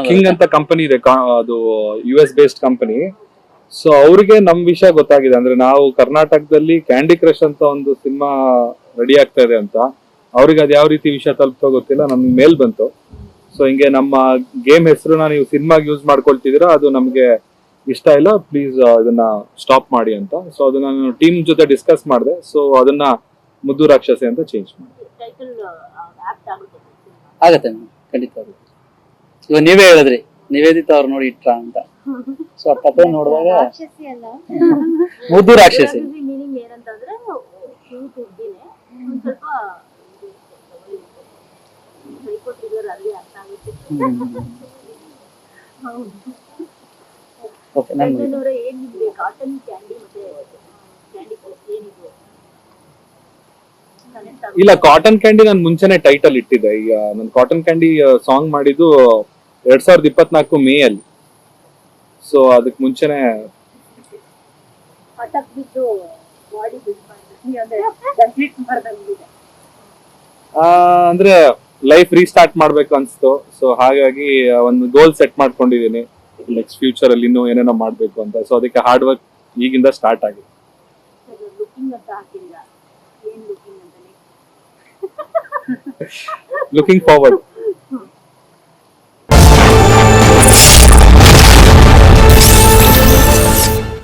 King ಅಂತ company ಇದೆ, ಅದು US ಬೇಸ್ಡ್ ಕಂಪನಿ. ಸೊ ಅವ್ರಿಗೆ ನಮ್ ವಿಷಯ ಗೊತ್ತಾಗಿದೆ, ಅಂದ್ರೆ ನಾವು ಕರ್ನಾಟಕದಲ್ಲಿ ಕ್ಯಾಂಡಿ ಕ್ರಶ್ ಅಂತ ಒಂದು ಸಿನಿಮಾ ರೆಡಿ ಆಗ್ತಾ ಇದೆ ಅಂತ. ಅವ್ರಿಗೆ ಅದ್ ಯಾವ ರೀತಿ ವಿಷಯ ತಲುಪ್ತೋ ಗೊತ್ತಿಲ್ಲ, ನಮ್ಗೆ ಮೇಲ್ ಬಂತು. ಸೊ ಹಿಂಗೆ ನಮ್ಮ ಗೇಮ್ ಹೆಸರನ್ನ ನೀವು ಸಿನಿಮಾಗೆ ಯೂಸ್ ಮಾಡ್ಕೊಳ್ತಿದ್ದೀರಾ, ಅದು ನಮ್ಗೆ ಇಷ್ಟ ಇಲ್ಲ, ಪ್ಲೀಸ್ ಇದನ್ನ ಸ್ಟಾಪ್ ಮಾಡಿ ಅಂತ. ಸೊ ಅದನ್ನ ನಾನು ಟೀಮ್ ಜೊತೆ ಡಿಸ್ಕಸ್ ಮಾಡಿದೆ. ಸೊ ಅದನ್ನ ಮುದ್ದು ರಾಕ್ಷಸಿ ಅಂತ ಚೇಂಜ್ ಮಾಡಿ. ಆಗತ್ತೆ ಖಂಡಿತ. ಇವಾಗ ನೀವೇ ಹೇಳಿದ್ರಿ, ನಿವೇದಿತ ಅವ್ರು ನೋಡಿ ಇಟ್ರ ಅಂತ. ಸೊ ಆ ಕಥೆ ನೋಡಿದಾಗ ಮುದ್ದು ರಾಕ್ಷಸಿ ಇಲ್ಲ, ಕಾಟನ್ ಕ್ಯಾಂಡಿ ನಾನು ಮುಂಚೆನೆ ಟೈಟಲ್ ಇಟ್ಟಿದ್ದೆ. ಈಗ ನಾನು ಕಾಟನ್ ಕ್ಯಾಂಡಿ ಸಾಂಗ್ ಮಾಡಿದ್ದು 2024 ಮೇ ಅಲ್ಲಿ. ಸೊ ಅದಕ್ಕೆ ಮುಂಚೆನೆ ಅಂದ್ರೆ ಲೈಫ್ ರೀಸ್ಟಾರ್ಟ್ ಮಾಡ್ಬೇಕು ಅನ್ಸ್ತು. ಸೊ ಹಾಗಾಗಿ ಒಂದು ಗೋಲ್ ಸೆಟ್ ಮಾಡ್ಕೊಂಡಿದೀನಿ, ನೆಕ್ಸ್ಟ್ ಫ್ಯೂಚರ್ ಅಲ್ಲಿ ಇನ್ನೂ ಏನೇನೋ ಮಾಡ್ಬೇಕು ಅಂತ. ಸೊ ಅದಕ್ಕೆ ಹಾರ್ಡ್ ವರ್ಕ್ ಈಗಿಂದ ಸ್ಟಾರ್ಟ್ ಆಗಿದೆ. Looking forward.